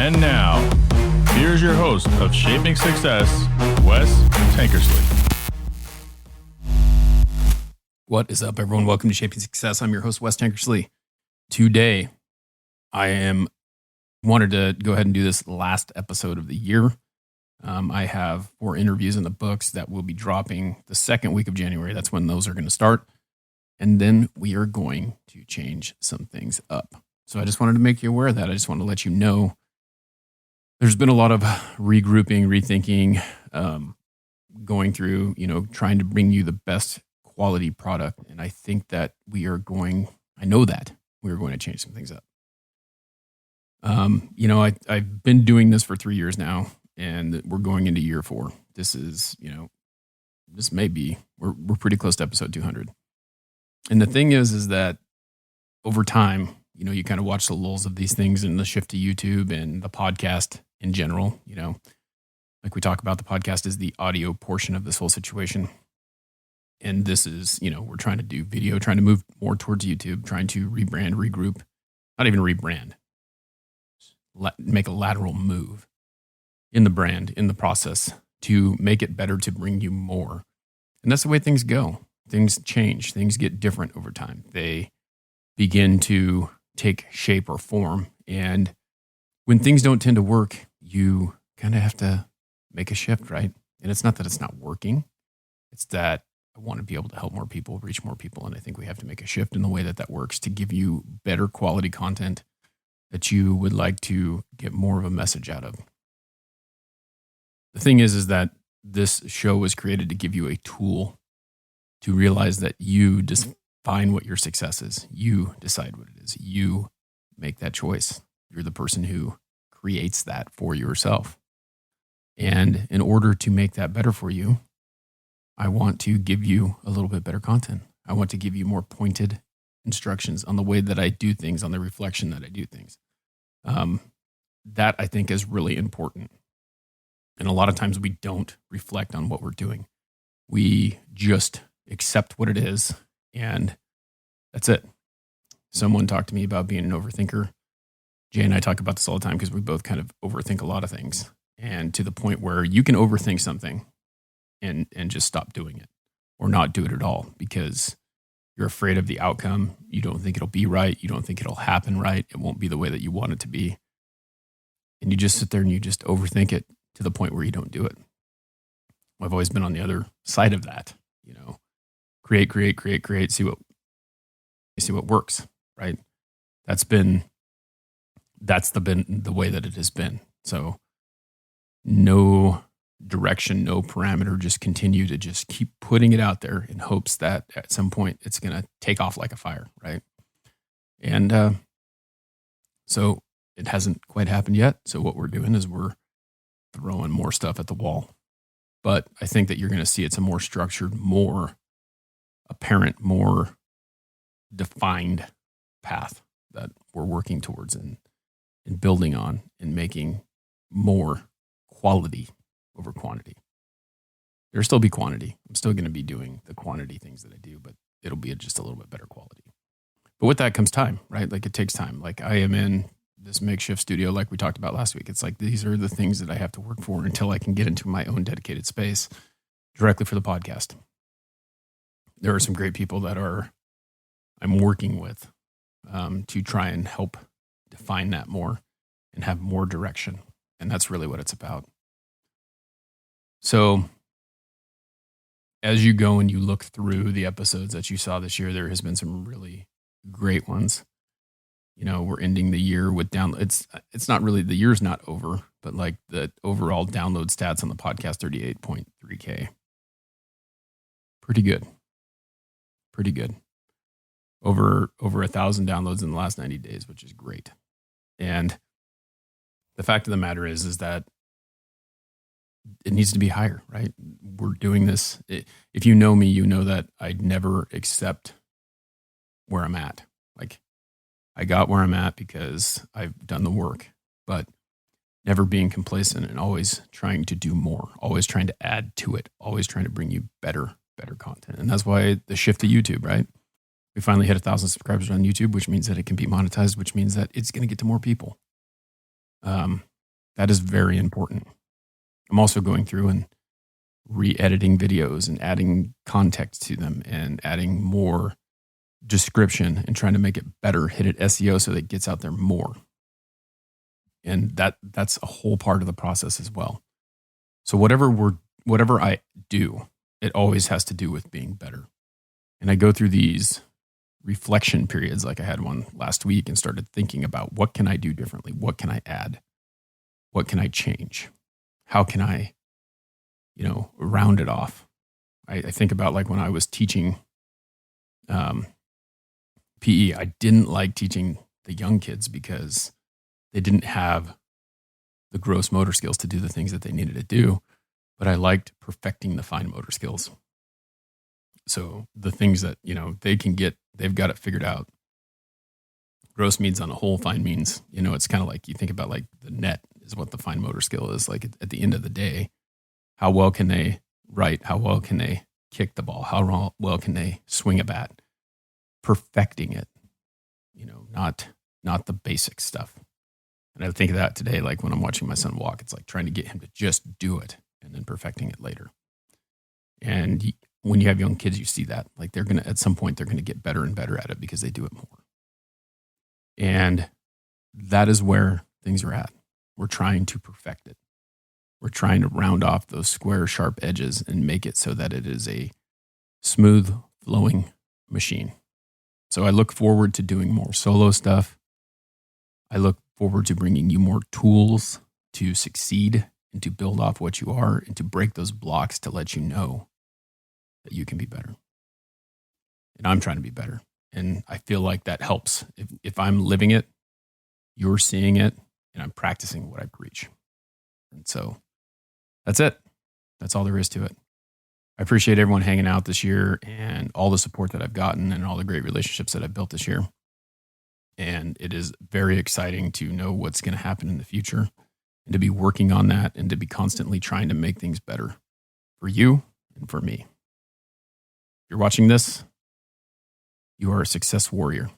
And now, here's your host of Shaping Success, Wes Tankersley. What is up, everyone? Welcome to Shaping Success. I'm your host, Wes Tankersley. Today, wanted to go ahead and do this last episode of the year. I have 4 interviews in the books that will be dropping the second week of January. That's when those are going to start. And then we are going to change some things up. So I just wanted to make you aware of that. I just want to let you know there's been a lot of regrouping, rethinking, going through, trying to bring you the best quality product. And I think that I know that we are going to change some things up. I've been doing this for 3 years now, and we're going into year 4. This is, we're pretty close to episode 200. And the thing is that over time, you kind of watch the lulls of these things and the shift to YouTube and the podcast in general. Like we talk about, the podcast is the audio portion of this whole situation. And this is, we're trying to do video, trying to move more towards YouTube, trying to rebrand, regroup, not even rebrand, make a lateral move in the brand, in the process to make it better, to bring you more. And that's the way things go. Things change. Things get different over time. They begin to take shape or form. And when things don't tend to work, you kind of have to make a shift, right? And it's not that it's not working. It's that I want to be able to help more people, reach more people. And I think we have to make a shift in the way that works to give you better quality content that you would like to get more of a message out of. The thing is that this show was created to give you a tool to realize that you define what your success is. You decide what it is. You make that choice. You're the person who creates that for yourself. And in order to make that better for you, I want to give you a little bit better content. I want to give you more pointed instructions on the way that I do things, on the reflection that I do things. That I think is really important. And a lot of times we don't reflect on what we're doing. We just accept what it is, and that's it. Someone talked to me about being an overthinker. Jay and I talk about this all the time because we both kind of overthink a lot of things, and to the point where you can overthink something and just stop doing it or not do it at all because you're afraid of the outcome. You don't think it'll be right. You don't think it'll happen right. It won't be the way that you want it to be. And you just sit there and you just overthink it to the point where you don't do it. I've always been on the other side of that, create, see what works, right? That's been the way that it has been. So no direction, no parameter, just continue to just keep putting it out there in hopes that at some point it's going to take off like a fire, right? And so it hasn't quite happened yet. So what we're doing is we're throwing more stuff at the wall. But I think that you're going to see it's a more structured, more apparent, more defined path that we're working towards and building on and making more quality over quantity. There'll still be quantity. I'm still going to be doing the quantity things that I do, but it'll be just a little bit better quality. But with that comes time, right? Like it takes time. Like I am in this makeshift studio like we talked about last week. It's like these are the things that I have to work for until I can get into my own dedicated space directly for the podcast. There are some great people that I'm working with to try and help define that more and have more direction. And that's really what it's about. So as you go and you look through the episodes that you saw this year, there has been some really great ones. We're ending the year with it's not really, the year's not over, but like the overall download stats on the podcast, 38.3K. Pretty good. Over 1,000 downloads in the last 90 days, which is great. And the fact of the matter is that it needs to be higher, right? We're doing this. If you know me, you know that I'd never accept where I'm at. Like I got where I'm at because I've done the work, but never being complacent and always trying to do more, always trying to add to it, always trying to bring you better content. And that's why the shift to YouTube, right? We finally hit 1,000 subscribers on YouTube, which means that it can be monetized, which means that it's going to get to more people. That is very important. I'm also going through and re-editing videos and adding context to them and adding more description and trying to make it better, hit it SEO so that it gets out there more. And that's a whole part of the process as well. So whatever I do, it always has to do with being better. And I go through these reflection periods, like I had one last week, and started thinking about what can I do differently? What can I add? What can I change? How can I, round it off? I think about like when I was teaching PE, I didn't like teaching the young kids because they didn't have the gross motor skills to do the things that they needed to do, but I liked perfecting the fine motor skills. So the things that, they can get, they've got it figured out. Gross means on a whole, fine means, it's kind of like you think about like the net is what the fine motor skill is. Like at the end of the day, how well can they write? How well can they kick the ball? How well can they swing a bat? Perfecting it, not the basic stuff. And I think of that today, like when I'm watching my son walk, it's like trying to get him to just do it and then perfecting it later. And when you have young kids, you see that like at some point, they're going to get better and better at it because they do it more. And that is where things are at. We're trying to perfect it. We're trying to round off those square, sharp edges and make it so that it is a smooth, flowing machine. So I look forward to doing more solo stuff. I look forward to bringing you more tools to succeed and to build off what you are and to break those blocks to let you know that you can be better. And I'm trying to be better. And I feel like that helps. If I'm living it, you're seeing it, and I'm practicing what I preach. And so that's it. That's all there is to it. I appreciate everyone hanging out this year and all the support that I've gotten and all the great relationships that I've built this year. And it is very exciting to know what's going to happen in the future and to be working on that and to be constantly trying to make things better for you and for me. If you're watching this, you are a success warrior.